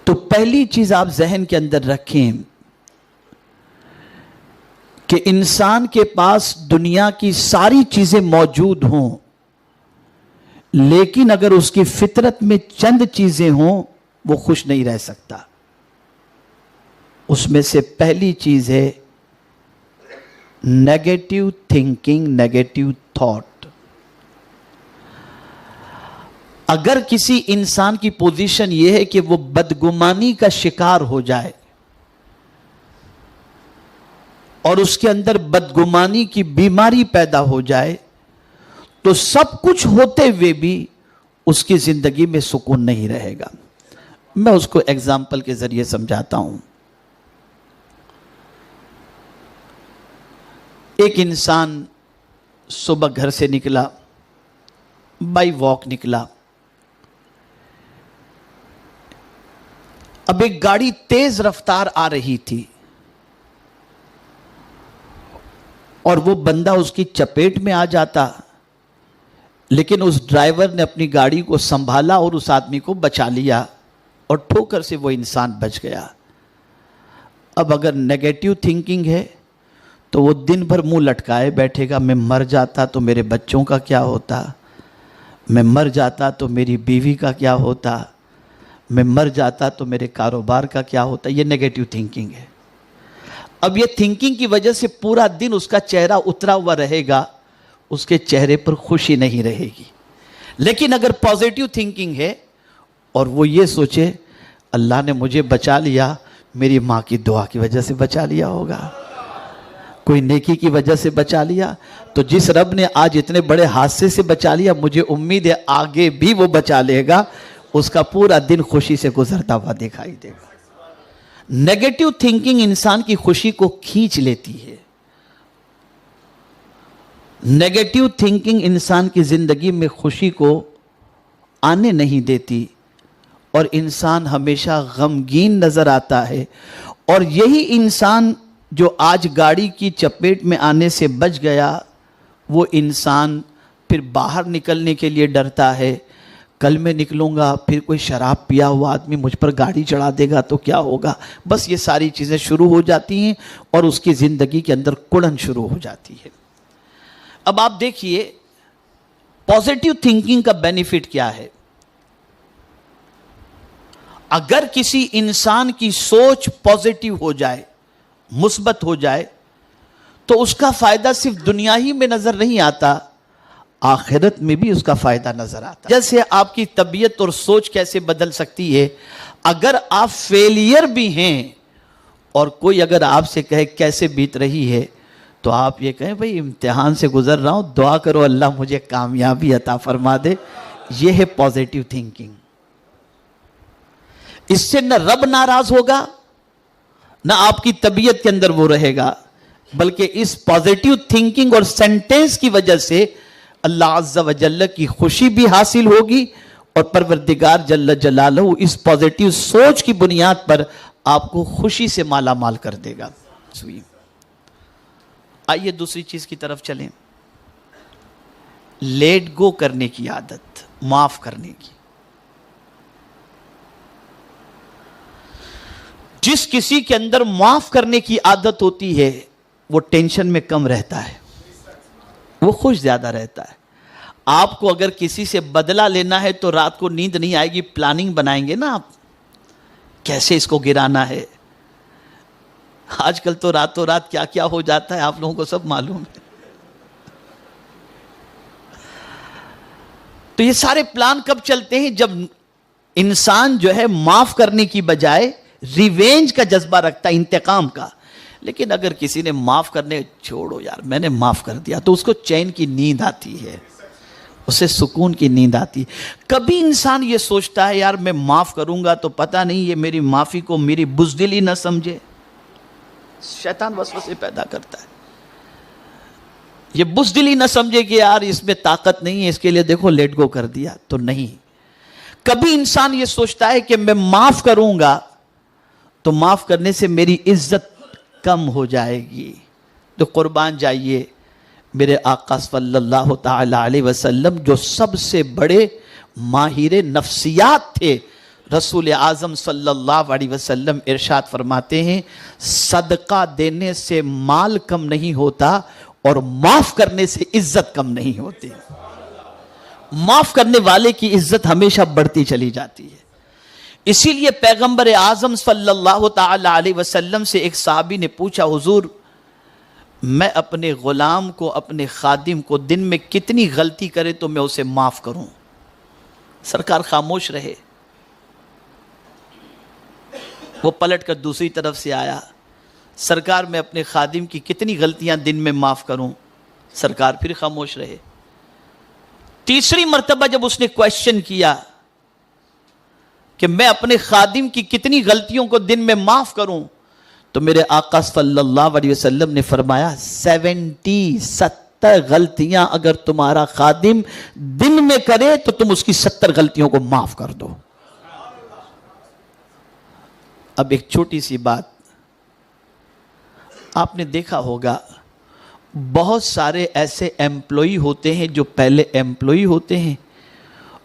تو پہلی چیز آپ ذہن کے اندر رکھیں کہ انسان کے پاس دنیا کی ساری چیزیں موجود ہوں، لیکن اگر اس کی فطرت میں چند چیزیں ہوں وہ خوش نہیں رہ سکتا۔ اس میں سے پہلی چیز ہے نیگیٹو تھنکنگ، نیگیٹو تھاٹ۔ اگر کسی انسان کی پوزیشن یہ ہے کہ وہ بدگمانی کا شکار ہو جائے اور اس کے اندر بدگمانی کی بیماری پیدا ہو جائے تو سب کچھ ہوتے ہوئے بھی اس کی زندگی میں سکون نہیں رہے گا۔ میں اس کو ایگزامپل کے ذریعے سمجھاتا ہوں۔ ایک انسان صبح گھر سے نکلا، بائی واک نکلا، اب ایک گاڑی تیز رفتار آ رہی تھی اور وہ بندہ اس کی چپیٹ میں آ جاتا، لیکن اس ڈرائیور نے اپنی گاڑی کو سنبھالا اور اس آدمی کو بچا لیا اور ٹھوکر سے وہ انسان بچ گیا۔ اب اگر نیگیٹو تھنکنگ ہے تو وہ دن بھر منہ لٹکائے بیٹھے گا، میں مر جاتا تو میرے بچوں کا کیا ہوتا، میں مر جاتا تو میری بیوی کا کیا ہوتا، میں مر جاتا تو میرے کاروبار کا کیا ہوتا۔ یہ نیگیٹو تھنکنگ ہے۔ اب یہ تھنکنگ کی وجہ سے پورا دن اس کا چہرہ اترا ہوا رہے گا، اس کے چہرے پر خوشی نہیں رہے گی۔ لیکن اگر پازیٹیو تھنکنگ ہے اور وہ یہ سوچے اللہ نے مجھے بچا لیا، میری ماں کی دعا کی وجہ سے بچا لیا ہوگا، کوئی نیکی کی وجہ سے بچا لیا، تو جس رب نے آج اتنے بڑے حادثے سے بچا لیا مجھے امید ہے آگے بھی وہ بچا لے گا، اس کا پورا دن خوشی سے گزرتا ہوا دکھائی دے گا۔ نیگیٹو تھنکنگ انسان کی خوشی کو کھینچ لیتی ہے۔ نیگیٹو تھنکنگ انسان کی زندگی میں خوشی کو آنے نہیں دیتی اور انسان ہمیشہ غمگین نظر آتا ہے، اور یہی انسان جو آج گاڑی کی چپیٹ میں آنے سے بچ گیا، وہ انسان پھر باہر نکلنے کے لیے ڈرتا ہے، کل میں نکلوں گا پھر کوئی شراب پیا ہوا آدمی مجھ پر گاڑی چڑھا دے گا تو کیا ہوگا۔ بس یہ ساری چیزیں شروع ہو جاتی ہیں اور اس کی زندگی کے اندر کڑن شروع ہو جاتی ہے۔ اب آپ دیکھیے پازیٹیو تھنکنگ کا بینیفٹ کیا ہے۔ اگر کسی انسان کی سوچ پازیٹیو ہو جائے، مثبت ہو جائے، تو اس کا فائدہ صرف دنیا ہی میں نظر نہیں آتا، آخرت میں بھی اس کا فائدہ نظر آتا۔ جیسے آپ کی طبیعت اور سوچ کیسے بدل سکتی ہے۔ اگر آپ فیلئر بھی ہیں اور کوئی اگر آپ سے کہے کیسے بیت رہی ہے، تو آپ یہ کہیں بھئی امتحان سے گزر رہا ہوں، دعا کرو اللہ مجھے کامیابی عطا فرما دے۔ یہ ہے پازیٹیو تھنکنگ۔ اس سے نہ رب ناراض ہوگا، نہ آپ کی طبیعت کے اندر وہ رہے گا، بلکہ اس پازیٹیو تھنکنگ اور سینٹنس کی وجہ سے اللہ عز و جل کی خوشی بھی حاصل ہوگی، اور پروردگار جل جلالہ اس پازیٹیو سوچ کی بنیاد پر آپ کو خوشی سے مالا مال کر دے گا۔ آئیے دوسری چیز کی طرف چلیں، لیٹ گو کرنے کی عادت، معاف کرنے کی۔ جس کسی کے اندر معاف کرنے کی عادت ہوتی ہے وہ ٹینشن میں کم رہتا ہے، وہ خوش زیادہ رہتا ہے۔ آپ کو اگر کسی سے بدلہ لینا ہے تو رات کو نیند نہیں آئے گی، پلاننگ بنائیں گے نا آپ، کیسے اس کو گرانا ہے۔ آج کل تو راتوں رات کیا کیا ہو جاتا ہے آپ لوگوں کو سب معلوم ہے۔ تو یہ سارے پلان کب چلتے ہیں؟ جب انسان جو ہے معاف کرنے کی بجائے ریونج کا جذبہ رکھتا ہے، انتقام کا۔ لیکن اگر کسی نے معاف کرنے، چھوڑو یار میں نے معاف کر دیا، تو اس کو چین کی نیند آتی ہے، اسے سکون کی نیند آتی ہے۔ کبھی انسان یہ سوچتا ہے یار میں معاف کروں گا تو پتہ نہیں یہ میری معافی کو میری بزدلی نہ سمجھے، شیطان وسوسے پیدا کرتا ہے، یہ بزدلی نہ سمجھے کہ یار اس میں طاقت نہیں ہے، اس کے لیے دیکھو لیٹ گو کر دیا۔ تو نہیں، کبھی انسان یہ سوچتا ہے کہ میں معاف کروں گا تو معاف کرنے سے میری عزت کم ہو جائے گی۔ تو قربان جائیے میرے آقا صلی اللہ تعالی علیہ وسلم جو سب سے بڑے ماہر نفسیات تھے، رسول اعظم صلی اللہ علیہ وسلم ارشاد فرماتے ہیں صدقہ دینے سے مال کم نہیں ہوتا اور معاف کرنے سے عزت کم نہیں ہوتی. معاف کرنے والے کی عزت ہمیشہ بڑھتی چلی جاتی ہے. اسی لیے پیغمبر اعظم صلی اللہ تعالی علیہ وسلم سے ایک صحابی نے پوچھا حضور میں اپنے غلام کو اپنے خادم کو دن میں کتنی غلطی کرے تو میں اسے معاف کروں؟ سرکار خاموش رہے. وہ پلٹ کر دوسری طرف سے آیا سرکار میں اپنے خادم کی کتنی غلطیاں دن میں معاف کروں؟ سرکار پھر خاموش رہے. تیسری مرتبہ جب اس نے کویشچن کیا کہ میں اپنے خادم کی کتنی غلطیوں کو دن میں معاف کروں تو میرے آقا صلی اللہ علیہ وسلم نے فرمایا 70 غلطیاں اگر تمہارا خادم دن میں کرے تو تم اس کی 70 غلطیوں کو معاف کر دو. اب ایک چھوٹی سی بات آپ نے دیکھا ہوگا بہت سارے ایسے ایمپلائی ہوتے ہیں جو پہلے ایمپلائی ہوتے ہیں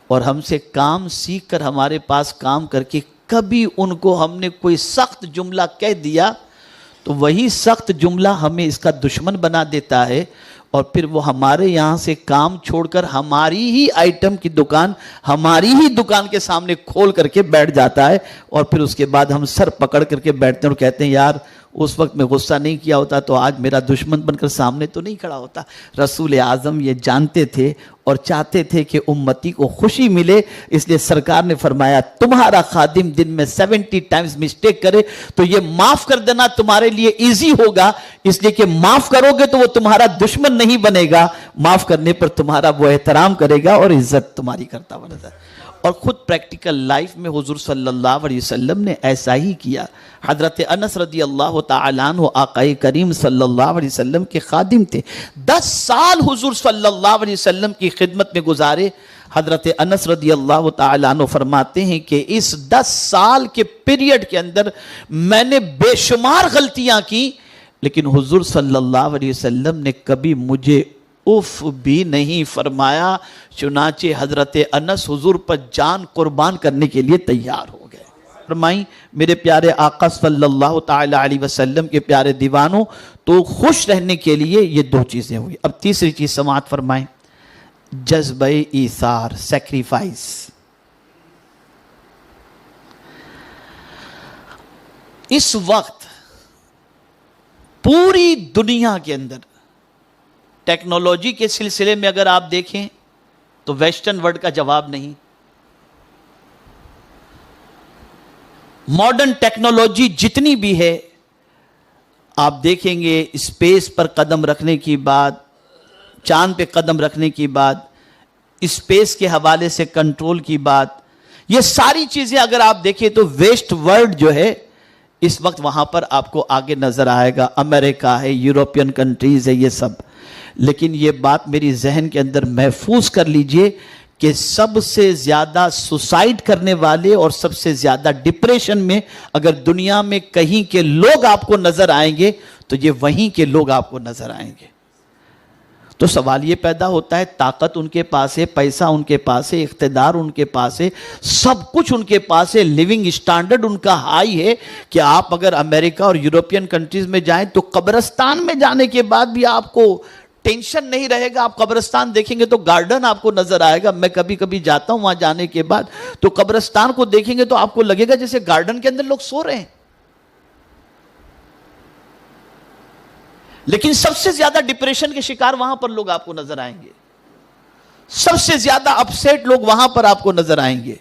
اور ہم سے کام سیکھ کر ہمارے پاس کام کر کے کبھی ان کو ہم نے کوئی سخت جملہ کہہ دیا تو وہی سخت جملہ ہمیں اس کا دشمن بنا دیتا ہے اور پھر وہ ہمارے یہاں سے کام چھوڑ کر ہماری ہی آئٹم کی دکان ہماری ہی دکان کے سامنے کھول کر کے بیٹھ جاتا ہے اور پھر اس کے بعد ہم سر پکڑ کر کے بیٹھتے ہیں اور کہتے ہیں یار اس وقت میں غصہ نہیں کیا ہوتا تو آج میرا دشمن بن کر سامنے تو نہیں کھڑا ہوتا. رسول اعظم یہ جانتے تھے اور چاہتے تھے کہ امتی کو خوشی ملے اس لیے سرکار نے فرمایا تمہارا خادم دن میں 70 ٹائمز مسٹیک کرے تو یہ معاف کر دینا تمہارے لیے ایزی ہوگا اس لیے کہ معاف کرو گے تو وہ تمہارا دشمن نہیں بنے گا. معاف کرنے پر تمہارا وہ احترام کرے گا اور عزت تمہاری کرتا بنے گا. اور خود پریکٹیکل لائف میں حضور صلی اللہ علیہ وسلم نے ایسا ہی کیا. حضرت انس رضی اللہ تعالیٰ عنہ آقائے کریم صلی اللہ علیہ وسلم کے خادم تھے. 10 سال حضور صلی اللہ علیہ وسلم کی خدمت میں گزارے. حضرت انس رضی اللہ تعالیٰ عنہ فرماتے ہیں کہ اس 10 سال کے پیریڈ کے اندر میں نے بے شمار غلطیاں کی لیکن حضور صلی اللہ علیہ وسلم نے کبھی مجھے اف بھی نہیں فرمایا. چنانچہ حضرت انس حضور پر جان قربان کرنے کے لیے تیار ہو گئے. فرمائیں میرے پیارے آقا صلی اللہ تعالی علیہ وسلم کے پیارے دیوانوں تو خوش رہنے کے لیے یہ 2 چیزیں ہوئی. اب تیسری چیز سماعت فرمائیں جذبہ ایثار سیکریفائس. اس وقت پوری دنیا کے اندر ٹیکنالوجی کے سلسلے میں اگر آپ دیکھیں تو ویسٹرن ورلڈ کا جواب نہیں. ماڈرن ٹیکنالوجی جتنی بھی ہے آپ دیکھیں گے اسپیس پر قدم رکھنے کی بات چاند پہ قدم رکھنے کی بات اسپیس کے حوالے سے کنٹرول کی بات یہ ساری چیزیں اگر آپ دیکھیں تو ویسٹ ورلڈ جو ہے اس وقت وہاں پر آپ کو آگے نظر آئے گا. امریکہ ہے یوروپین کنٹریز ہے یہ سب. لیکن یہ بات میری ذہن کے اندر محفوظ کر لیجئے کہ سب سے زیادہ سوسائڈ کرنے والے اور سب سے زیادہ ڈپریشن میں اگر دنیا میں کہیں کے لوگ آپ کو نظر آئیں گے تو یہ وہیں کے لوگ آپ کو نظر آئیں گے. تو سوال یہ پیدا ہوتا ہے طاقت ان کے پاس ہے پیسہ ان کے پاس ہے اقتدار ان کے پاس ہے سب کچھ ان کے پاس ہے لیونگ اسٹینڈرڈ ان کا ہائی ہے کہ آپ اگر امریکہ اور یوروپین کنٹریز میں جائیں تو قبرستان میں جانے کے بعد بھی آپ کو ٹینشن نہیں رہے گا. آپ قبرستان دیکھیں گے تو گارڈن آپ کو نظر آئے گا. میں کبھی کبھی جاتا ہوں وہاں جانے کے بعد تو قبرستان کو دیکھیں گے تو آپ کو لگے گا جیسے گارڈن کے اندر لوگ سو رہے ہیں. لیکن سب سے زیادہ ڈپریشن کے شکار وہاں پر لوگ آپ کو نظر آئیں گے. سب سے زیادہ اپسیٹ لوگ وہاں پر آپ کو نظر آئیں گے.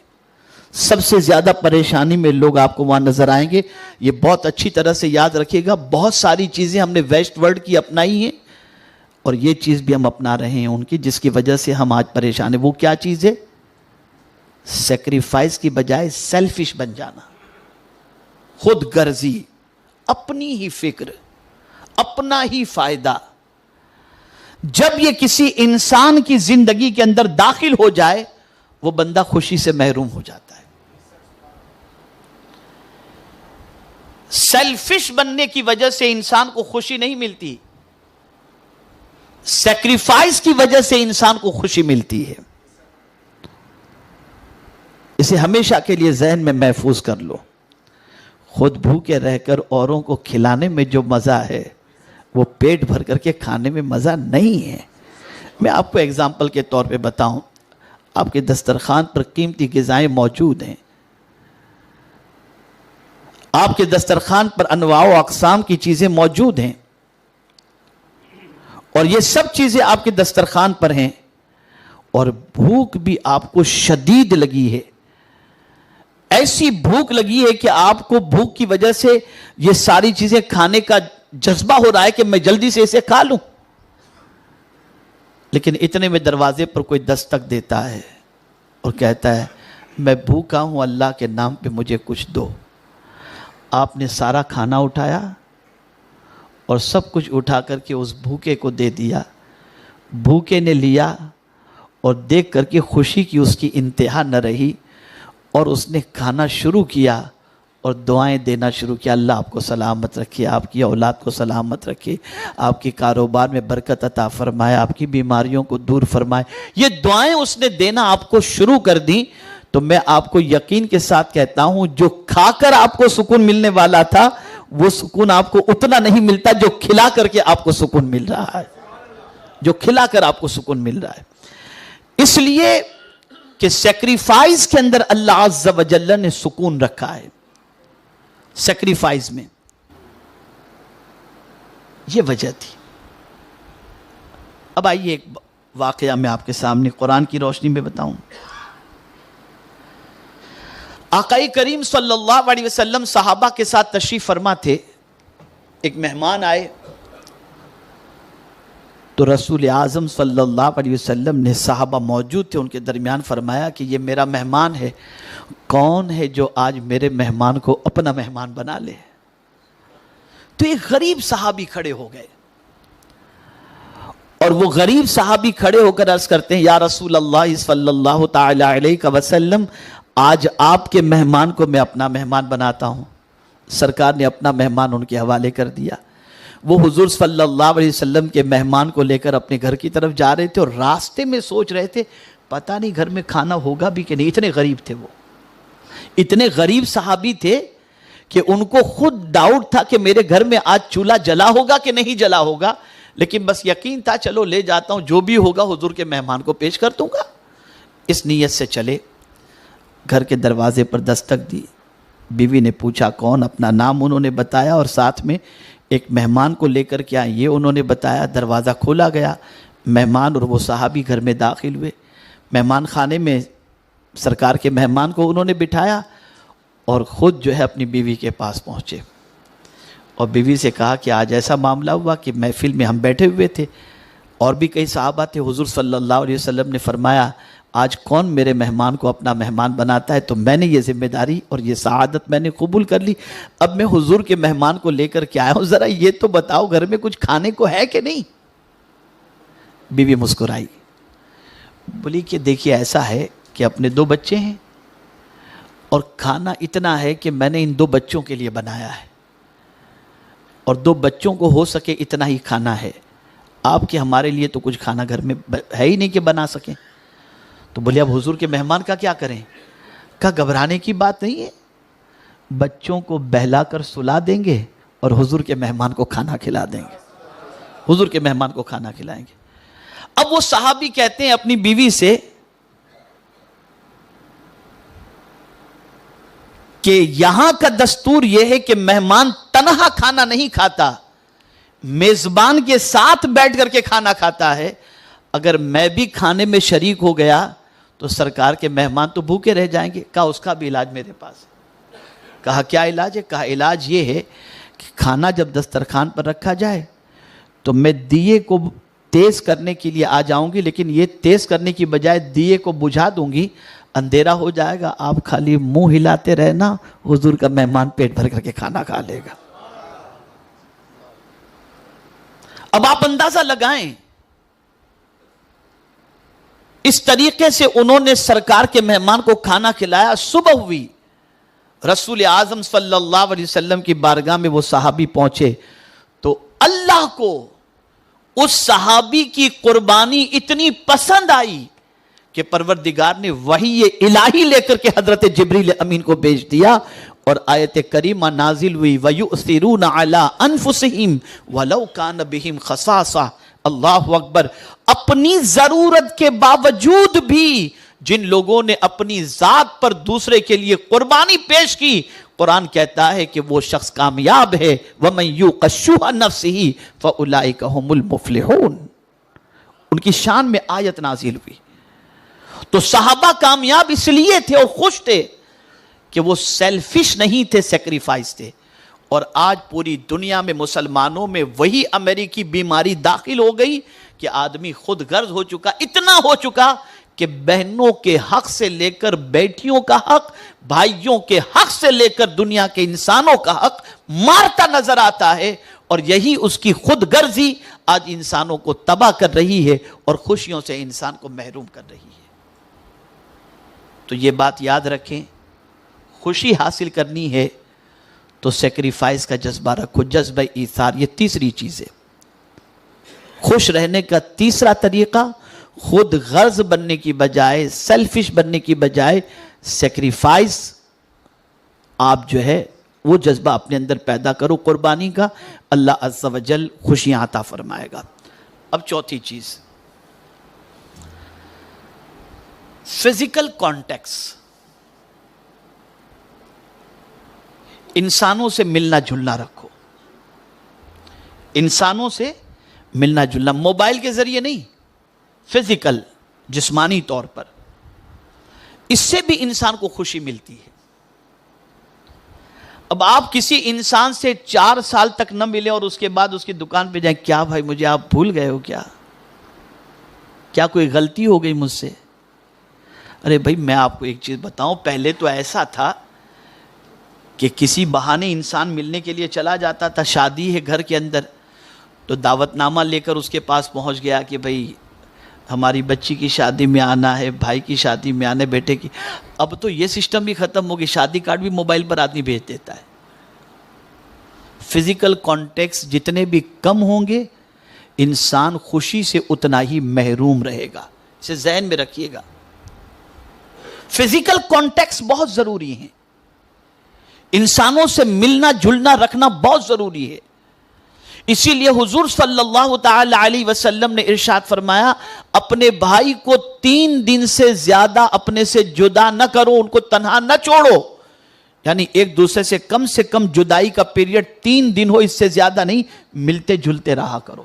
سب سے زیادہ پریشانی میں لوگ آپ کو وہاں نظر آئیں گے. یہ بہت اچھی طرح سے یاد رکھیے گا. بہت ساری چیزیں ہم نے ویسٹ ورلڈ کی اپنائی ہیں اور یہ چیز بھی ہم اپنا رہے ہیں ان کی جس کی وجہ سے ہم آج پریشان ہیں. وہ کیا چیز ہے؟ سیکریفائس کی بجائے سیلفش بن جانا. خود غرضی اپنی ہی فکر اپنا ہی فائدہ. جب یہ کسی انسان کی زندگی کے اندر داخل ہو جائے وہ بندہ خوشی سے محروم ہو جاتا ہے. سیلفش بننے کی وجہ سے انسان کو خوشی نہیں ملتی. سیکریفائس کی وجہ سے انسان کو خوشی ملتی ہے. اس اسے ہمیشہ کے لیے ذہن میں محفوظ کر لو، خود بھوکے رہ کر اوروں کو کھلانے میں جو مزہ ہے وہ پیٹ بھر کر کے کھانے میں مزہ نہیں ہے۔ میں آپ کو اگزامپل کے طور پہ بتاؤں، آپ کے دسترخوان پر قیمتی غذائیں موجود ہیں، آپ کے دسترخوان پر انواع و اقسام کی چیزیں موجود ہیں، اور یہ سب چیزیں آپ کے دسترخوان پر ہیں، اور بھوک بھی آپ کو شدید لگی ہے، ایسی بھوک لگی ہے کہ آپ کو بھوک کی وجہ سے یہ ساری چیزیں کھانے کا جذبہ ہو رہا ہے کہ میں جلدی سے اسے کھا لوں، لیکن اتنے میں دروازے پر کوئی دستک دیتا ہے اور کہتا ہے میں بھوکا ہوں، اللہ کے نام پہ مجھے کچھ دو۔ آپ نے سارا کھانا اٹھایا اور سب کچھ اٹھا کر کے اس بھوکے کو دے دیا، بھوکے نے لیا اور دیکھ کر کے خوشی کی اس کی انتہا نہ رہی، اور اس نے کھانا شروع کیا اور دعائیں دینا شروع کیا، اللہ آپ کو سلامت رکھے، آپ کی اولاد کو سلامت رکھے، آپ کی کاروبار میں برکت عطا فرمائے، آپ کی بیماریوں کو دور فرمائے۔ یہ دعائیں اس نے دینا آپ کو شروع کر دی، تو میں آپ کو یقین کے ساتھ کہتا ہوں جو کھا کر آپ کو سکون ملنے والا تھا وہ سکون آپ کو اتنا نہیں ملتا جو کھلا کر کے آپ کو سکون مل رہا ہے، جو کھلا کر آپ کو سکون مل رہا ہے۔ اس لیے کہ سیکریفائز کے اندر اللہ عز و جل نے سکون رکھا ہے، سیکریفائز میں یہ وجہ تھی۔ اب آئیے ایک واقعہ میں آپ کے سامنے قرآن کی روشنی میں بتاؤں۔ آقا کریم صلی اللہ علیہ وسلم صحابہ کے ساتھ تشریف فرما تھے، ایک مہمان آئے تو رسول اعظم صلی اللہ علیہ وسلم نے، صحابہ موجود تھے ان کے درمیان، فرمایا کہ یہ میرا مہمان ہے، کون ہے جو آج میرے مہمان کو اپنا مہمان بنا لے؟ تو ایک غریب صحابی کھڑے ہو گئے، اور وہ غریب صحابی کھڑے ہو کر عرض کرتے ہیں یا رسول اللہ صلی اللہ تعالی علیہ وسلم، آج آپ کے مہمان کو میں اپنا مہمان بناتا ہوں۔ سرکار نے اپنا مہمان ان کے حوالے کر دیا۔ وہ حضور صلی اللہ علیہ وسلم کے مہمان کو لے کر اپنے گھر کی طرف جا رہے تھے، اور راستے میں سوچ رہے تھے پتہ نہیں گھر میں کھانا ہوگا بھی کہ نہیں، اتنے غریب تھے وہ، اتنے غریب صحابی تھے کہ ان کو خود ڈاؤٹ تھا کہ میرے گھر میں آج چولہا جلا ہوگا کہ نہیں جلا ہوگا، لیکن بس یقین تھا چلو لے جاتا ہوں، جو بھی ہوگا حضور کے مہمان کو پیش کر دوں گا۔ اس نیت سے چلے، گھر کے دروازے پر دستک دی، بیوی نے پوچھا کون، اپنا نام انہوں نے بتایا اور ساتھ میں ایک مہمان کو لے کر کے آئے یہ انہوں نے بتایا۔ دروازہ کھولا گیا، مہمان اور وہ صحابی گھر میں داخل ہوئے، مہمان خانے میں سرکار کے مہمان کو انہوں نے بٹھایا اور خود جو ہے اپنی بیوی کے پاس پہنچے، اور بیوی سے کہا کہ آج ایسا معاملہ ہوا کہ محفل میں ہم بیٹھے ہوئے تھے اور بھی کئی صحابہ تھے، حضور صلی اللہ علیہ وسلم نے فرمایا آج کون میرے مہمان کو اپنا مہمان بناتا ہے، تو میں نے یہ ذمہ داری اور یہ سعادت میں نے قبول کر لی، اب میں حضور کے مہمان کو لے کر کے آیا ہوں، ذرا یہ تو بتاؤ گھر میں کچھ کھانے کو ہے کہ نہیں؟ بیوی مسکرائی، بولی کہ دیکھیے ایسا ہے کہ اپنے 2 بچے ہیں اور کھانا اتنا ہے کہ میں نے ان 2 بچوں کے لیے بنایا ہے، اور 2 بچوں کو ہو سکے اتنا ہی کھانا ہے، آپ کے ہمارے لیے تو کچھ کھانا گھر میں ہے ہی نہیں کہ بنا سکیں۔ تو بولے اب حضور کے مہمان کا کیا کریں؟ کہا گھبرانے کی بات نہیں ہے، بچوں کو بہلا کر سلا دیں گے اور حضور کے مہمان کو کھانا کھلا دیں گے، حضور کے مہمان کو کھانا کھلائیں گے۔ اب وہ صحابی کہتے ہیں اپنی بیوی سے کہ یہاں کا دستور یہ ہے کہ مہمان تنہا کھانا نہیں کھاتا، میزبان کے ساتھ بیٹھ کر کے کھانا کھاتا ہے، اگر میں بھی کھانے میں شریک ہو گیا تو سرکار کے مہمان تو بھوکے رہ جائیں گے۔ کہا اس کا بھی علاج میرے پاس ہے۔ کہا کیا علاج ہے؟ کہا علاج یہ ہے کہ کھانا جب دسترخوان پر رکھا جائے تو میں دیے کو تیز کرنے کے لیے آ جاؤں گی، لیکن یہ تیز کرنے کی بجائے دیے کو بجھا دوں گی، اندھیرا ہو جائے گا، آپ خالی منہ ہلاتے رہنا، حضور کا مہمان پیٹ بھر کر کے کھانا کھا لے گا۔ اب آپ اندازہ لگائیں، اس طریقے سے انہوں نے سرکار کے مہمان کو کھانا کھلایا۔ صبح ہوئی، رسول اعظم صلی اللہ علیہ وسلم کی بارگاہ میں وہ صحابی پہنچے تو اللہ کو اس صحابی کی قربانی اتنی پسند آئی کہ پروردگار نے وحی الہی لے کر کے حضرت جبریل امین کو بھیج دیا اور آیت کریمہ نازل ہوئی وَيُؤْثِرُونَ عَلَىٰ أَنفُسِهِمْ وَلَوْ كَانَ بِهِمْ خَصَاصَةٌ. اللہ اکبر. اپنی ضرورت کے باوجود بھی جن لوگوں نے اپنی ذات پر دوسرے کے لیے قربانی پیش کی، قرآن کہتا ہے کہ وہ شخص کامیاب ہے. وَمَن يُوقَ شُحَّ نَفْسِهِ فَأُولَٰئِكَ هُمُ الْمُفْلِحُونَ. ان کی شان میں آیت نازل ہوئی. تو صحابہ کامیاب اس لیے تھے اور خوش تھے کہ وہ سیلفش نہیں تھے، سیکریفائس تھے. اور آج پوری دنیا میں مسلمانوں میں وہی امریکی بیماری داخل ہو گئی کہ آدمی خود غرض ہو چکا، اتنا ہو چکا کہ بہنوں کے حق سے لے کر بیٹیوں کا حق، بھائیوں کے حق سے لے کر دنیا کے انسانوں کا حق مارتا نظر آتا ہے. اور یہی اس کی خود غرضی آج انسانوں کو تباہ کر رہی ہے اور خوشیوں سے انسان کو محروم کر رہی ہے. تو یہ بات یاد رکھیں، خوشی حاصل کرنی ہے تو سیکریفائس کا جذبہ رکھو، جذبہ ایثار. یہ تیسری چیز ہے. خوش رہنے کا تیسرا طریقہ، خود غرض بننے کی بجائے، سیلفش بننے کی بجائے سیکریفائس، آپ جو ہے وہ جذبہ اپنے اندر پیدا کرو قربانی کا. اللہ عز و جل خوشیاں عطا فرمائے گا. اب چوتھی چیز، فزیکل کانٹیکس. انسانوں سے ملنا جلنا رکھو، انسانوں سے ملنا جلنا، موبائل کے ذریعے نہیں، فزیکل، جسمانی طور پر. اس سے بھی انسان کو خوشی ملتی ہے. اب آپ کسی انسان سے 4 سال تک نہ ملے اور اس کے بعد اس کی دکان پہ جائیں، کیا بھائی مجھے آپ بھول گئے ہو کیا کوئی غلطی ہو گئی مجھ سے؟ ارے بھائی میں آپ کو ایک چیز بتاؤں، پہلے تو ایسا تھا کہ کسی بہانے انسان ملنے کے لیے چلا جاتا تھا. شادی ہے گھر کے اندر تو دعوت نامہ لے کر اس کے پاس پہنچ گیا کہ بھائی ہماری بچی کی شادی میں آنا ہے، بھائی کی شادی میں آنا ہے، بیٹے کی. اب تو یہ سسٹم بھی ختم ہو گئی، شادی کارڈ بھی موبائل پر آدمی بھیج دیتا ہے. فزیکل کانٹیکس جتنے بھی کم ہوں گے انسان خوشی سے اتنا ہی محروم رہے گا. اسے ذہن میں رکھیے گا. فزیکل کانٹیکس بہت ضروری ہیں، انسانوں سے ملنا جلنا رکھنا بہت ضروری ہے. اسی لیے حضور صلی اللہ تعالی علیہ وسلم نے ارشاد فرمایا، اپنے بھائی کو 3 دن سے زیادہ اپنے سے جدا نہ کرو، ان کو تنہا نہ چھوڑو. یعنی ایک دوسرے سے کم جدائی کا پیریڈ 3 دن ہو، اس سے زیادہ نہیں، ملتے جلتے رہا کرو.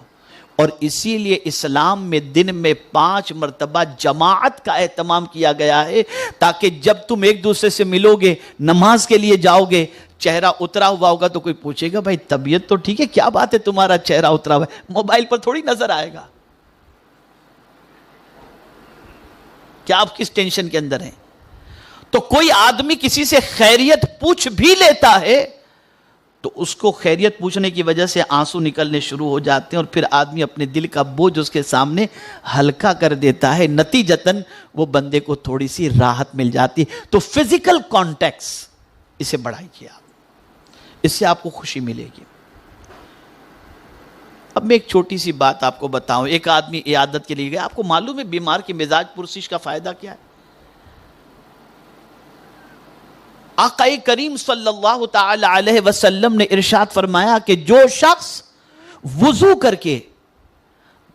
اور اسی لیے اسلام میں دن میں 5 مرتبہ جماعت کا اہتمام کیا گیا ہے، تاکہ جب تم ایک دوسرے سے ملو گے، نماز کے لیے جاؤ گے، چہرہ اترا ہوا ہوگا تو کوئی پوچھے گا بھائی طبیعت تو ٹھیک ہے، کیا بات ہے تمہارا چہرہ اترا ہوا ہے؟ موبائل پر تھوڑی نظر آئے گا. کیا آپ کس ٹینشن کے اندر ہیں؟ تو کوئی آدمی کسی سے خیریت پوچھ بھی لیتا ہے تو اس کو خیریت پوچھنے کی وجہ سے آنسو نکلنے شروع ہو جاتے ہیں اور پھر آدمی اپنے دل کا بوجھ اس کے سامنے ہلکا کر دیتا ہے، نتیجتاً وہ بندے کو تھوڑی سی راحت مل جاتی ہے. تو فزیکل کانٹیکس اسے بڑھائیے آپ، اس سے آپ کو خوشی ملے گی. اب میں ایک چھوٹی سی بات آپ کو بتاؤں. ایک آدمی عیادت کے لیے گیا، آپ کو معلوم ہے بیمار کی مزاج پرسش کا فائدہ کیا ہے؟ آقا کریم صلی اللہ تعالی علیہ وسلم نے ارشاد فرمایا کہ جو شخص وضو کر کے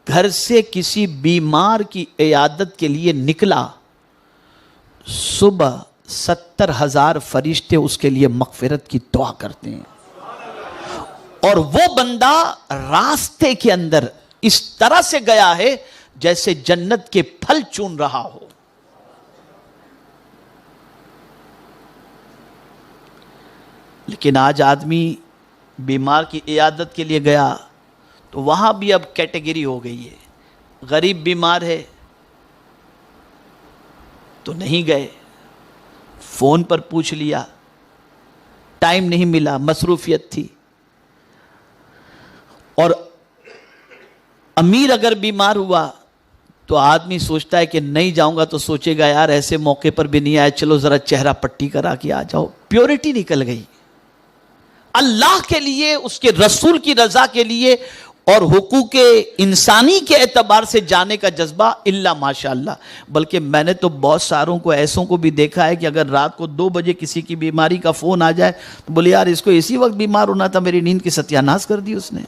گھر سے کسی بیمار کی عیادت کے لیے نکلا، صبح 70,000 فرشتے اس کے لیے مغفرت کی دعا کرتے ہیں. اور وہ بندہ راستے کے اندر اس طرح سے گیا ہے جیسے جنت کے پھل چون رہا ہو. لیکن آج آدمی بیمار کی عیادت کے لیے گیا تو وہاں بھی اب کیٹیگری ہو گئی ہے. غریب بیمار ہے تو نہیں گئے، فون پر پوچھ لیا، ٹائم نہیں ملا، مصروفیت تھی. اور امیر اگر بیمار ہوا تو آدمی سوچتا ہے کہ نہیں جاؤں گا تو سوچے گا یار ایسے موقع پر بھی نہیں آئے، چلو ذرا چہرہ پٹی کرا کے آ جاؤ. پیورٹی نکل گئی. اللہ کے لیے، اس کے رسول کی رضا کے لیے اور حقوق انسانی کے اعتبار سے جانے کا جذبہ الا ماشاءاللہ. بلکہ میں نے تو بہت ساروں کو ایسوں کو بھی دیکھا ہے کہ اگر رات کو 2 بجے کسی کی بیماری کا فون آ جائے تو بولے یار اس کو اسی وقت بیمار ہونا تھا, میری نیند کی ستیاناش کر دی اس نے.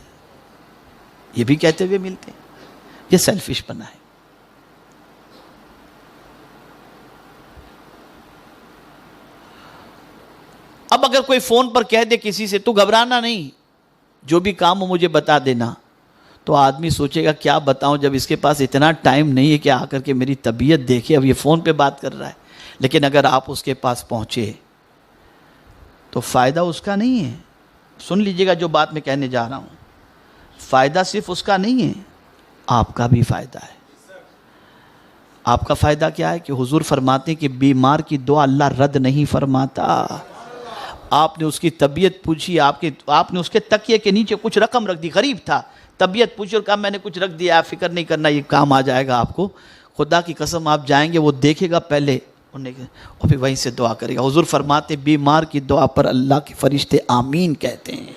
یہ بھی کہتے ہوئے ملتے ہیں. یہ سیلفش بنا ہے. اب اگر کوئی فون پر کہہ دے کسی سے تو گھبرانا نہیں, جو بھی کام ہو مجھے بتا دینا, تو آدمی سوچے گا کیا بتاؤں جب اس کے پاس اتنا ٹائم نہیں ہے کہ آ کر کے میری طبیعت دیکھے, اب یہ فون پہ بات کر رہا ہے. لیکن اگر آپ اس کے پاس پہنچے تو فائدہ اس کا نہیں ہے. سن لیجئے گا جو بات میں کہنے جا رہا ہوں, فائدہ صرف اس کا نہیں ہے, آپ کا بھی فائدہ ہے. آپ کا فائدہ کیا ہے کہ حضور فرماتے ہیں کہ بیمار کی دعا اللہ رد نہیں فرماتا. آپ نے اس کی طبیعت پوچھی, آپ نے اس کے تکیے کے نیچے کچھ رقم رکھ دی, غریب تھا, طبیعت پوچھی اور کہا میں نے کچھ رکھ دیا, آپ فکر نہیں کرنا یہ کام آ جائے گا آپ کو. خدا کی قسم آپ جائیں گے, وہ دیکھے گا پہلے اور پھر وہیں سے دعا کرے گا. حضور فرماتے بیمار کی دعا پر اللہ کے فرشتے آمین کہتے ہیں.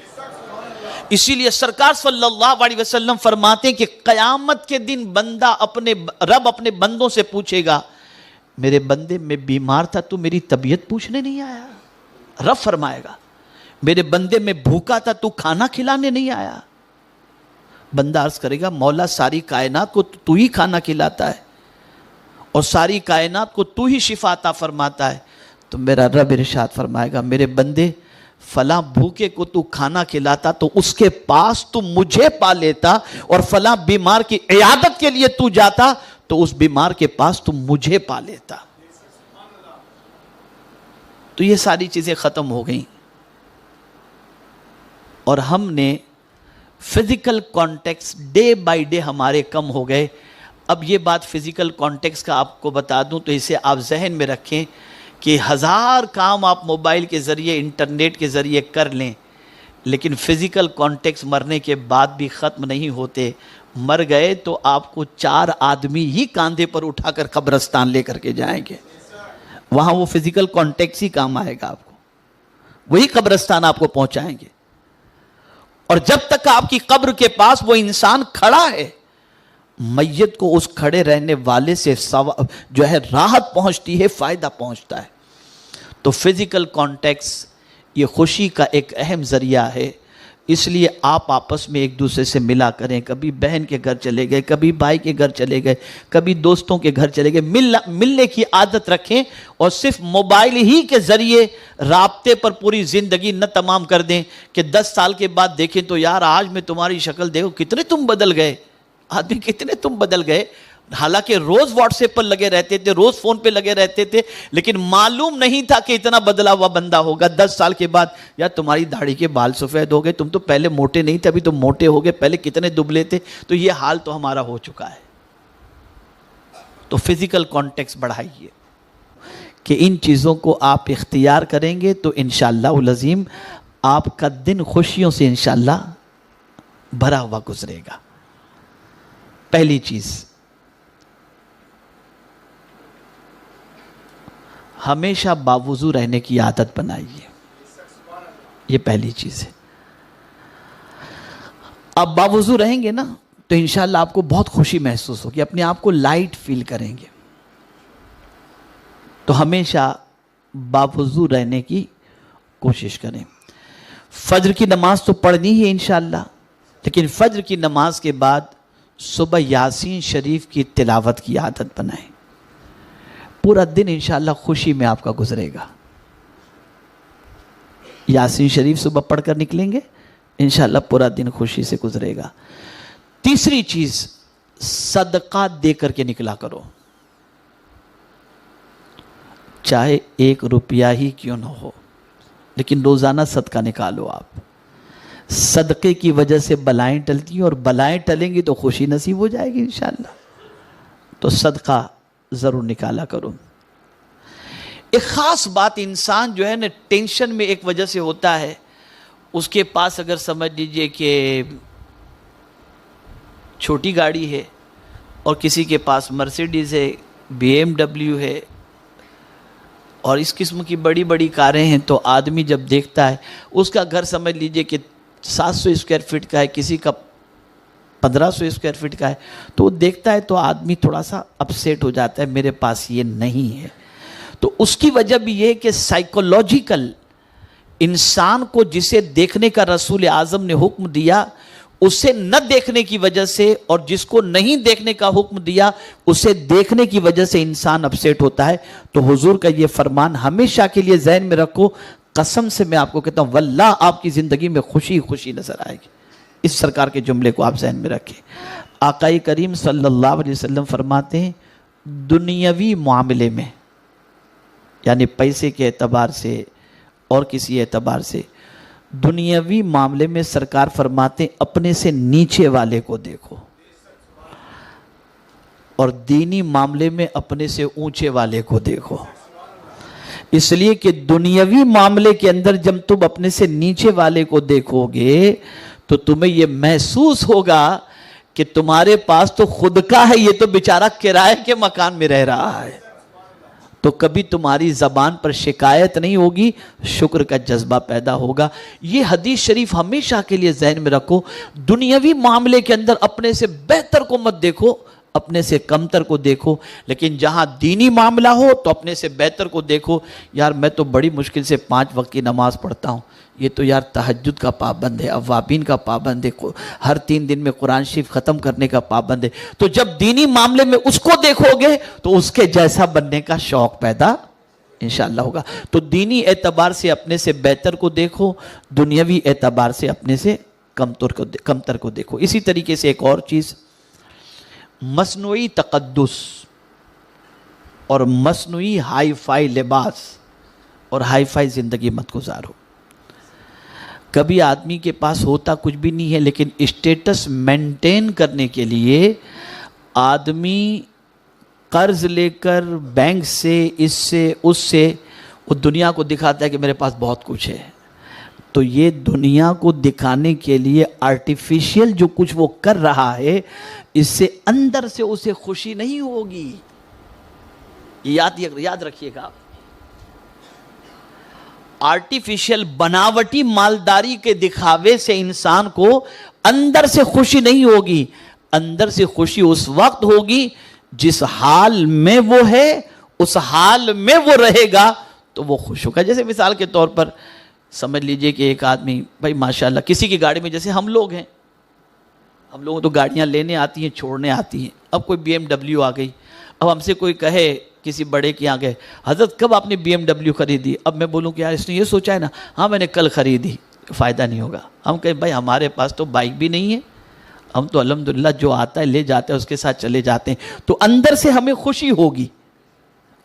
اسی لیے سرکار صلی اللہ علیہ وسلم فرماتے ہیں کہ قیامت کے دن بندہ رب اپنے بندوں سے پوچھے گا میرے بندے میں بیمار تھا تو میری طبیعت پوچھنے نہیں آیا. رب فرمائے گا میرے بندے میں بھوکا تھا تو کھانا کھلانے نہیں آیا. بندہ عرض کرے گا مولا ساری کائنات کو تو ہی کھانا کھلاتا ہے اور ساری کائنات کو تو ہی شفا عطا فرماتا ہے. تو میرا رب ارشاد فرمائے گا میرے بندے فلاں بھوکے کو تو کھانا کھلاتا تو اس کے پاس تو مجھے پا لیتا, اور فلاں بیمار کی عیادت کے لیے تو جاتا تو اس بیمار کے پاس تو مجھے پا لیتا. تو یہ ساری چیزیں ختم ہو گئیں اور ہم نے physical context day by day ہمارے کم ہو گئے. اب یہ بات فزیکل کانٹیکس کا آپ کو بتا دوں تو اسے آپ ذہن میں رکھیں کہ 1000 کام آپ موبائل کے ذریعے انٹرنیٹ کے ذریعے کر لیں, لیکن فزیکل کانٹیکس مرنے کے بعد بھی ختم نہیں ہوتے. مر گئے تو آپ کو 4 آدمی ہی کاندھے پر اٹھا کر قبرستان لے کر کے جائیں گے. وہاں وہ فزیکل کانٹیکس ہی کام آئے گا آپ کو, وہی قبرستان آپ کو پہنچائیں گے. اور جب تک آپ کی قبر کے پاس وہ انسان کھڑا ہے, میت کو اس کھڑے رہنے والے سے جو ہے راحت پہنچتی ہے, فائدہ پہنچتا ہے. تو فزیکل کانٹیکس یہ خوشی کا ایک اہم ذریعہ ہے. اس لیے آپ آپس میں ایک دوسرے سے ملا کریں. کبھی بہن کے گھر چلے گئے, کبھی بھائی کے گھر چلے گئے, کبھی دوستوں کے گھر چلے گئے, ملنے کی عادت رکھیں اور صرف موبائل ہی کے ذریعے رابطے پر پوری زندگی نہ تمام کر دیں کہ 10 سال کے بعد دیکھیں تو یار آج میں تمہاری شکل دیکھو کتنے تم بدل گئے. آدمی کتنے تم بدل گئے, حالانکہ روز واٹس ایپ پر لگے رہتے تھے, روز فون پہ لگے رہتے تھے, لیکن معلوم نہیں تھا کہ اتنا بدلا ہوا بندہ ہوگا. 10 سال کے بعد یار تمہاری داڑھی کے بال سفید ہو گئے, تم تو پہلے موٹے نہیں تھے ابھی تم موٹے ہو گئے, پہلے کتنے دبلے تھے. تو یہ حال تو ہمارا ہو چکا ہے. تو فزیکل کانٹیکس بڑھائیے کہ ان چیزوں کو آپ اختیار کریں گے تو انشاءاللہ العظیم آپ کا دن خوشیوں سے انشاءاللہ بھرا ہوا گزرے گا. پہلی چیز, ہمیشہ باوضو رہنے کی عادت بنائیے. یہ پہلی چیز ہے. آپ باوضو رہیں گے نا تو انشاءاللہ آپ کو بہت خوشی محسوس ہوگی, اپنے آپ کو لائٹ فیل کریں گے. تو ہمیشہ باوضو رہنے کی کوشش کریں. فجر کی نماز تو پڑھنی ہے انشاءاللہ, لیکن فجر کی نماز کے بعد صبح یاسین شریف کی تلاوت کی عادت بنائیں. پورا دن انشاءاللہ خوشی میں آپ کا گزرے گا. یاسین شریف صبح پڑھ کر نکلیں گے, انشاءاللہ پورا دن خوشی سے گزرے گا. تیسری چیز, صدقہ دے کر کے نکلا کرو, چاہے 1 روپیہ ہی کیوں نہ ہو, لیکن روزانہ صدقہ نکالو. آپ صدقے کی وجہ سے بلائیں ٹلتی ہیں, اور بلائیں ٹلیں گی تو خوشی نصیب ہو جائے گی انشاءاللہ. تو صدقہ ضرور نکالا کرو. ایک خاص بات, انسان جو ہے نا ٹینشن میں ایک وجہ سے ہوتا ہے, اس کے پاس اگر سمجھ لیجئے کہ چھوٹی گاڑی ہے اور کسی کے پاس مرسیڈیز ہے, BMW ہے, اور اس قسم کی بڑی بڑی کاریں ہیں, تو آدمی جب دیکھتا ہے اس کا گھر سمجھ لیجئے کہ 700 اسکوائر فٹ کا ہے, کسی کا 1500 اسکوائر فٹ کا ہے، تو وہ دیکھتا ہے تو آدمی تھوڑا سا اپسیٹ ہو جاتا ہے، میرے پاس یہ نہیں ہے۔ تو اس کی وجہ بھی یہ کہ سائیکولوجیکل انسان کو جسے دیکھنے کا رسول اعظم نے حکم دیا، اسے نہ دیکھنے کی وجہ سے، اور جس کو نہیں دیکھنے کا حکم دیا اسے دیکھنے کی وجہ سے انسان اپسیٹ ہوتا ہے۔ تو حضور کا یہ فرمان ہمیشہ کے لیے ذہن میں رکھو، قسم سے میں آپ کو کہتا ہوں واللہ آپ کی زندگی میں خوشی خوشی نظر آئے گی۔ اس سرکار کے جملے کو آپ ذہن میں رکھیں۔ آقا کریم صلی اللہ علیہ وسلم فرماتے ہیں دنیاوی معاملے میں، یعنی پیسے کے اعتبار سے اور کسی اعتبار سے، دنیاوی معاملے میں سرکار فرماتے ہیں اپنے سے نیچے والے کو دیکھو، اور دینی معاملے میں اپنے سے اونچے والے کو دیکھو۔ اس لیے کہ دنیاوی معاملے کے اندر جب تم اپنے سے نیچے والے کو دیکھو گے تو تمہیں یہ محسوس ہوگا کہ تمہارے پاس تو خود کا ہے، یہ تو بیچارہ کرائے کے مکان میں رہ رہا ہے، تو کبھی تمہاری زبان پر شکایت نہیں ہوگی، شکر کا جذبہ پیدا ہوگا۔ یہ حدیث شریف ہمیشہ کے لیے ذہن میں رکھو۔ دنیاوی معاملے کے اندر اپنے سے بہتر کو مت دیکھو، اپنے سے کمتر کو دیکھو، لیکن جہاں دینی معاملہ ہو تو اپنے سے بہتر کو دیکھو۔ یار میں تو بڑی مشکل سے 5 وقت کی نماز پڑھتا ہوں، یہ تو یار تہجد کا پابند ہے، اوابین کا پابند ہے، ہر 3 دن میں قرآن شریف ختم کرنے کا پابند ہے۔ تو جب دینی معاملے میں اس کو دیکھو گے تو اس کے جیسا بننے کا شوق پیدا انشاءاللہ ہوگا۔ تو دینی اعتبار سے اپنے سے بہتر کو دیکھو، دنیاوی اعتبار سے اپنے سے کمتر کو دیکھو۔ اسی طریقے سے ایک اور چیز، مصنوعی تقدس اور مصنوعی ہائی فائی لباس اور ہائی فائی زندگی مت گزارو۔ کبھی آدمی کے پاس ہوتا کچھ بھی نہیں ہے، لیکن اسٹیٹس مینٹین کرنے کے لیے آدمی قرض لے کر بینک سے، اس سے اس سے، وہ دنیا کو دکھاتا ہے کہ میرے پاس بہت کچھ ہے۔ تو یہ دنیا کو دکھانے کے لیے آرٹیفیشل جو کچھ وہ کر رہا ہے، اس سے اندر سے اسے خوشی نہیں ہوگی۔ یاد رکھیے گا، آرٹیفیشل بناوٹی مالداری کے دکھاوے سے انسان کو اندر سے خوشی نہیں ہوگی۔ اندر سے خوشی اس وقت ہوگی جس حال میں وہ ہے، اس حال میں وہ رہے گا تو وہ خوش ہوگا۔ جیسے مثال کے طور پر سمجھ لیجئے کہ ایک آدمی، بھائی ماشاءاللہ کسی کی گاڑی میں، جیسے ہم لوگ ہیں، ہم لوگوں تو گاڑیاں لینے آتی ہیں، چھوڑنے آتی ہیں۔ اب کوئی BMW آ گئی، اب ہم سے کوئی کہے، کسی بڑے کے یہاں گئے، حضرت کب آپ نے BMW خریدی؟ اب میں بولوں کہ یار اس نے یہ سوچا ہے نا، ہاں میں نے کل خریدی، فائدہ نہیں ہوگا۔ ہم کہیں بھائی ہمارے پاس تو بائک بھی نہیں ہے، ہم تو الحمدللہ جو آتا ہے لے جاتے ہیں، اس کے ساتھ چلے جاتے ہیں۔ تو اندر سے ہمیں خوشی ہوگی،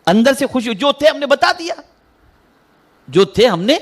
اندر سے خوشی، جو تھے ہم نے بتا دیا، جو تھے ہم نے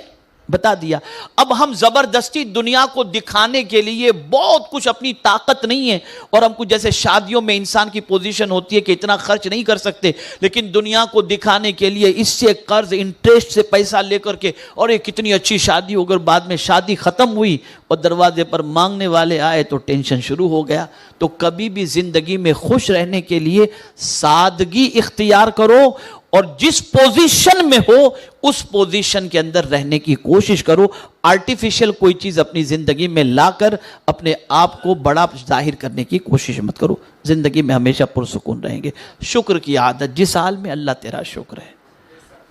بتا دیا۔ اب ہم زبردستی دنیا کو دکھانے کے لیے بہت کچھ، اپنی طاقت نہیں ہے، اور ہم کو جیسے شادیوں میں انسان کی پوزیشن ہوتی ہے کہ اتنا خرچ نہیں کر سکتے، لیکن دنیا کو دکھانے کے لیے اس سے قرض انٹرسٹ سے پیسہ لے کر کے، اور یہ کتنی اچھی شادی ہو گئی، بعد میں شادی ختم ہوئی اور دروازے پر مانگنے والے آئے تو ٹینشن شروع ہو گیا۔ تو کبھی بھی زندگی میں خوش رہنے کے لیے سادگی اختیار کرو، اور جس پوزیشن میں ہو اس پوزیشن کے اندر رہنے کی کوشش کرو۔ آرٹیفیشل کوئی چیز اپنی زندگی میں لا کر اپنے آپ کو بڑا ظاہر کرنے کی کوشش مت کرو۔ زندگی میں ہمیشہ پرسکون رہیں گے۔ شکر کی عادت، جس حال میں اللہ تیرا شکر ہے،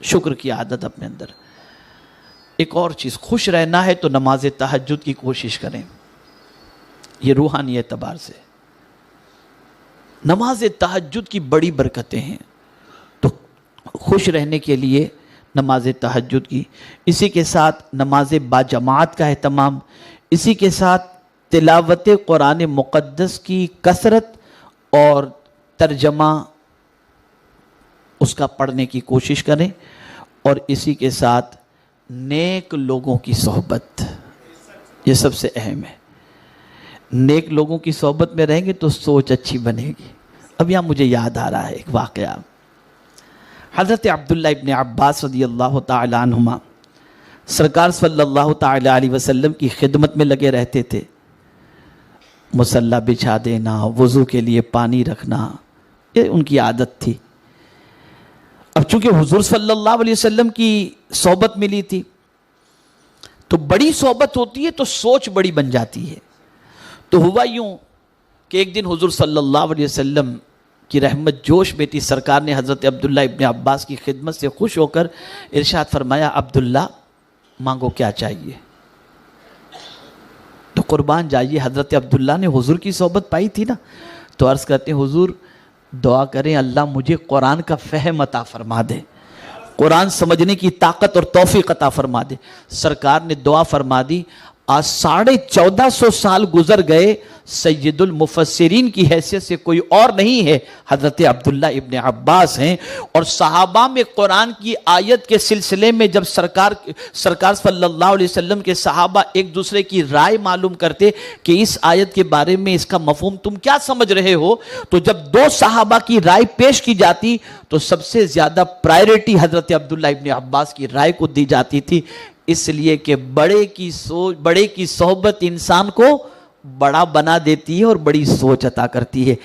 شکر کی عادت اپنے اندر۔ ایک اور چیز، خوش رہنا ہے تو نماز تہجد کی کوشش کریں، یہ روحانی اعتبار سے۔ نماز تہجد کی بڑی برکتیں ہیں، تو خوش رہنے کے لیے نماز تہجد کی، اسی کے ساتھ نماز باجماعت کا اہتمام، اسی کے ساتھ تلاوت قرآن مقدس کی کثرت اور ترجمہ اس کا پڑھنے کی کوشش کریں، اور اسی کے ساتھ نیک لوگوں کی صحبت، یہ سب سے اہم ہے۔ نیک لوگوں کی صحبت میں رہیں گے تو سوچ اچھی بنے گی۔ اب یہاں مجھے یاد آ رہا ہے ایک واقعہ، حضرت عبداللہ ابن عباس رضی اللہ تعالی عنہما سرکار صلی اللہ تعالی علیہ وسلم کی خدمت میں لگے رہتے تھے۔ مصلی بچھا دینا، وضو کے لیے پانی رکھنا، یہ ان کی عادت تھی۔ اب چونکہ حضور صلی اللہ علیہ وسلم کی صحبت ملی تھی، تو بڑی صحبت ہوتی ہے تو سوچ بڑی بن جاتی ہے۔ تو ہوا یوں کہ ایک دن حضور صلی اللہ علیہ وسلم کی رحمت جوش میں تھی. سرکار نے حضرت عبداللہ ابن عباس کی خدمت سے خوش ہو کر ارشاد فرمایا عبداللہ مانگو کیا چاہیے. تو قربان جائیے حضرت عبداللہ نے حضور کی صحبت پائی تھی نا, تو عرض کرتے ہیں حضور دعا کریں اللہ مجھے قرآن کا فہم عطا فرما دے, قرآن سمجھنے کی طاقت اور توفیق عطا فرما دے. سرکار نے دعا فرما دی. آج 1450 سال گزر گئے, سید المفسرین کی حیثیت سے کوئی اور نہیں ہے, حضرت عبداللہ ابن عباس ہیں. اور صحابہ میں قرآن کی آیت کے سلسلے میں جب سرکار صلی اللہ علیہ وسلم کے صحابہ ایک دوسرے کی رائے معلوم کرتے کہ اس آیت کے بارے میں اس کا مفہوم تم کیا سمجھ رہے ہو, تو جب دو صحابہ کی رائے پیش کی جاتی تو سب سے زیادہ پرائیورٹی حضرت عبداللہ ابن عباس کی رائے کو دی جاتی تھی, اس لیے کہ بڑے کی صحبت انسان کو بڑا بنا دیتی ہے اور بڑی سوچ عطا کرتی ہے.